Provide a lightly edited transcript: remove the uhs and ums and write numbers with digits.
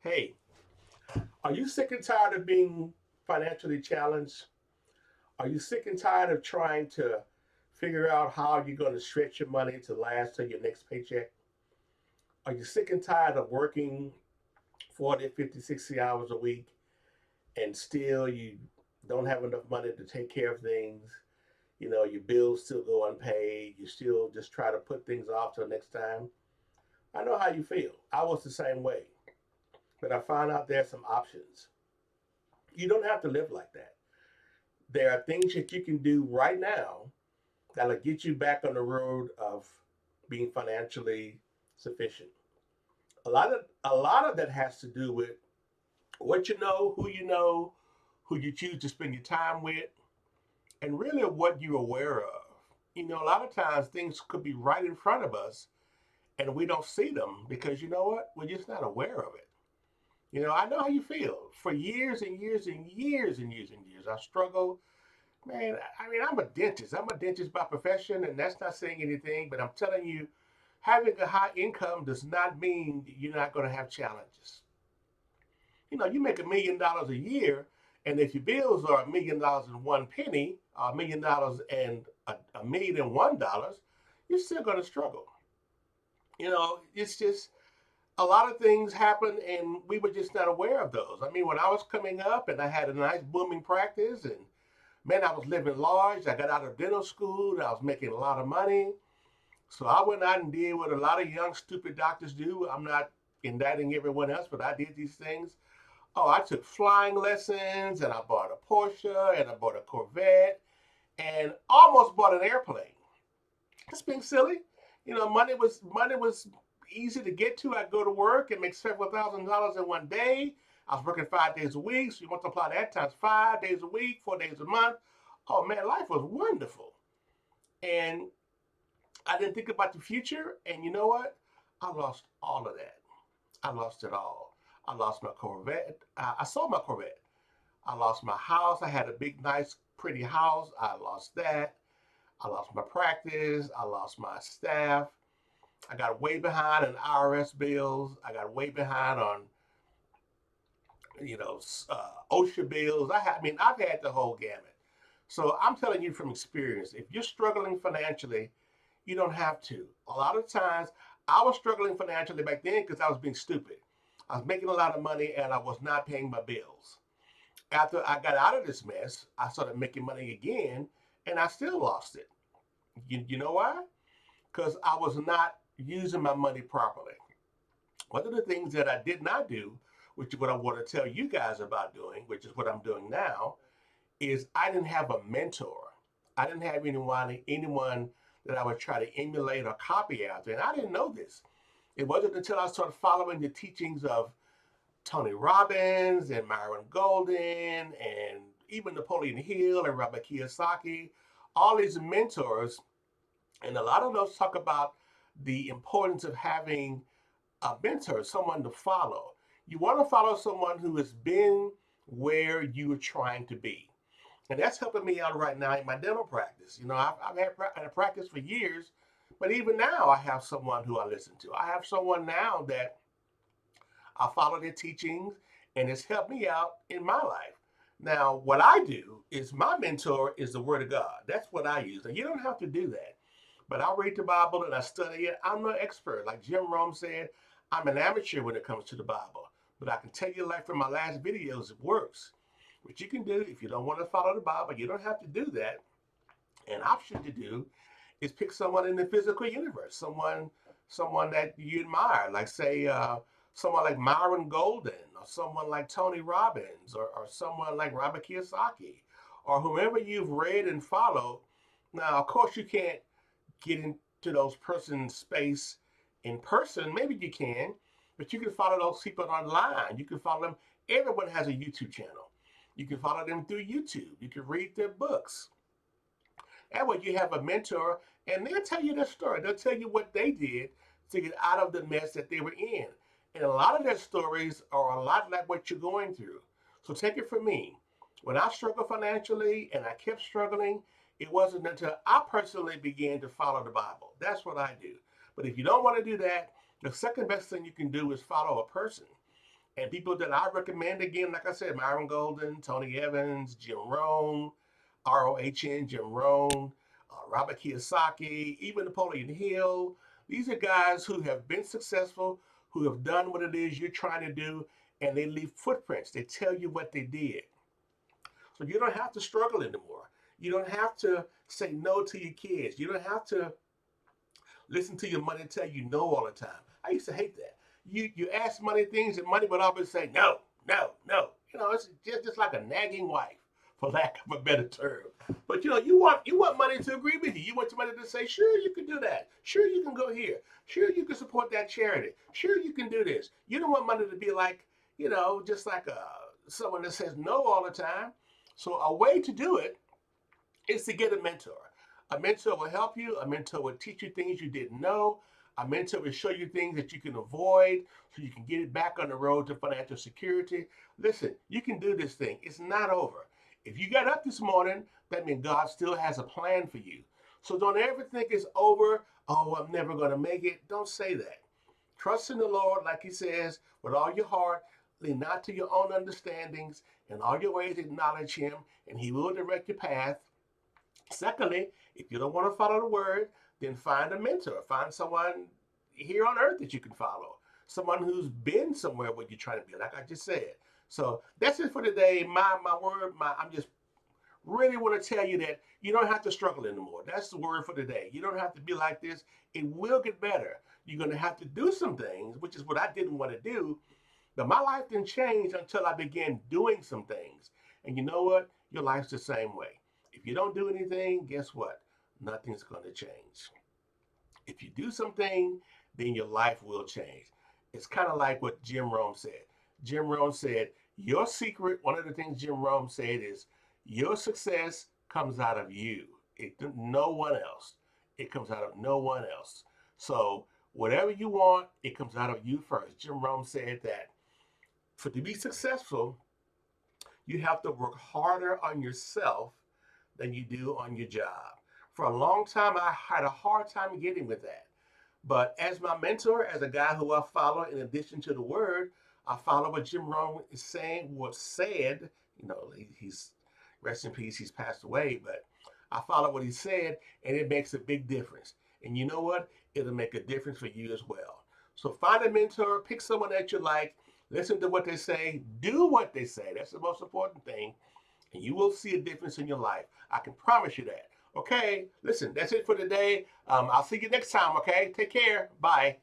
Hey, are you sick and tired of being financially challenged? Are you sick and tired of trying to figure out how you're going to stretch your money to last till your next paycheck? Are you sick and tired of working 40, 50, 60 hours a week and still you don't have enough money to take care of things? You know, your bills still go unpaid. You still just try to put things off till next time. I know how you feel. I was the same way. But I found out there's some options. You don't have to live like that. There are things that you can do right now that'll get you back on the road of being financially sufficient. A lot of that has to do with what who you choose to spend your time with, and really what you're aware of. You know, a lot of times things could be right in front of us and we don't see them because you know what? We're just not aware of it. You know, I know how you feel. For years and years and years and years and years, I struggled. Man, I mean, I'm a dentist. I'm a dentist by profession, and that's not saying anything, but I'm telling you, having a high income does not mean you're not going to have challenges. You know, you make $1 million a year, and if your bills are $1 million and one penny, or $1 million and a million and $1, you're still going to struggle. You know, it's just a lot of things happen, and we were just not aware of those. I mean, when I was coming up and I had a nice booming practice, and man, I was living large. I got out of dental school. I was making a lot of money. So I went out and did what a lot of young, stupid doctors do. I'm not indicting everyone else, but I did these things. Oh, I took flying lessons and I bought a Porsche and I bought a Corvette and almost bought an airplane. Just being silly. You know, money was easy to get to. I'd go to work and make several $1,000s in one day. I was working 5 days a week, so you multiply that times 5 days a week, 4 days a month. Oh man, life was wonderful. And I didn't think about the future. And you know what? I lost all of that. I lost it all. I lost my Corvette. I sold my Corvette. I lost my house. I had a big, nice, pretty house. I lost that. I lost my practice. I lost my staff. I got way behind on IRS bills. I got way behind on, OSHA bills. I mean, I've had the whole gamut. So I'm telling you from experience, if you're struggling financially, you don't have to. A lot of times, I was struggling financially back then because I was being stupid. I was making a lot of money and I was not paying my bills. After I got out of this mess, I started making money again and I still lost it. You know why? Because I was not using my money properly. One of the things that I did not do, which is what I want to tell you guys about doing, which is what I'm doing now, is I didn't have a mentor. I didn't have anyone that I would try to emulate or copy after. And I didn't know this. It wasn't until I started following the teachings of Tony Robbins and Myron Golden and even Napoleon Hill and Robert Kiyosaki, all these mentors, and a lot of those talk about the importance of having a mentor, someone to follow. You want to follow someone who has been where you are trying to be. And that's helping me out right now in my dental practice. You know, I've had a practice for years, but even now I have someone who I listen to. I have someone now that I follow their teachings and it's helped me out in my life. Now, what I do is my mentor is the Word of God. That's what I use. And you don't have to do that. But I read the Bible and I study it. I'm no expert. Like Jim Rome said, I'm an amateur when it comes to the Bible. But I can tell you, like from my last videos, it works. What you can do if you don't want to follow the Bible, you don't have to do that. An option to do is pick someone in the physical universe, someone that you admire, like say someone like Myron Golden, or someone like Tony Robbins, or someone like Robert Kiyosaki, or whomever you've read and followed. Now, of course, you can't get into those person's space in person. Maybe you can, but you can follow those people online. You can follow them. Everyone has a YouTube channel. You can follow them through YouTube. You can read their books. That way you have a mentor and they'll tell you their story. They'll tell you what they did to get out of the mess that they were in. And a lot of their stories are a lot like what you're going through. So take it from me. When I struggled financially and I kept struggling, it wasn't until I personally began to follow the Bible. That's what I do. But if you don't want to do that, the second best thing you can do is follow a person. And people that I recommend, again, like I said, Myron Golden, Tony Evans, Jim Rohn, ROHN, Jim Rohn, Robert Kiyosaki, even Napoleon Hill. These are guys who have been successful, who have done what it is you're trying to do, and they leave footprints. They tell you what they did. So you don't have to struggle anymore. You don't have to say no to your kids. You don't have to listen to your money tell you no all the time. I used to hate that. You ask money things and money would always say no, no, no. You know, it's just like a nagging wife, for lack of a better term. But you want money to agree with you. You want your money to say, sure, you can do that. Sure, you can go here. Sure, you can support that charity. Sure, you can do this. You don't want money to be like, just like someone that says no all the time. So a way to do it is to get a mentor. A mentor will help you. A mentor will teach you things you didn't know. A mentor will show you things that you can avoid so you can get it back on the road to financial security. Listen, you can do this thing. It's not over. If you got up this morning, that means God still has a plan for you. So don't ever think it's over. Oh, I'm never going to make it. Don't say that. Trust in the Lord, like he says, with all your heart. Lean not to your own understandings. In all your ways acknowledge him, and he will direct your path. Secondly, if you don't want to follow the word, then find a mentor. Find someone here on earth that you can follow. Someone who's been somewhere where you're trying to be, like I just said. So that's it for today. My word, I'm just really want to tell you that you don't have to struggle anymore. That's the word for today. You don't have to be like this. It will get better. You're going to have to do some things, which is what I didn't want to do. But my life didn't change until I began doing some things. And you know what? Your life's the same way. If you don't do anything, guess what? Nothing's going to change. If you do something, then your life will change. It's kind of like what Jim Rohn said. Jim Rohn said, your secret, one of the things Jim Rohn said is, your success comes out of you. No one else. It comes out of no one else. So whatever you want, it comes out of you first. Jim Rohn said that to be successful, you have to work harder on yourself than you do on your job. For a long time, I had a hard time getting with that. But as my mentor, as a guy who I follow, in addition to the word, I follow what Jim Rohn is saying, was said. He's rest in peace, he's passed away, but I follow what he said, and it makes a big difference. And you know what? It'll make a difference for you as well. So find a mentor, pick someone that you like, listen to what they say, do what they say. That's the most important thing. And you will see a difference in your life. I can promise you that. Okay, listen, that's it for today. I'll see you next time, okay? Take care. Bye.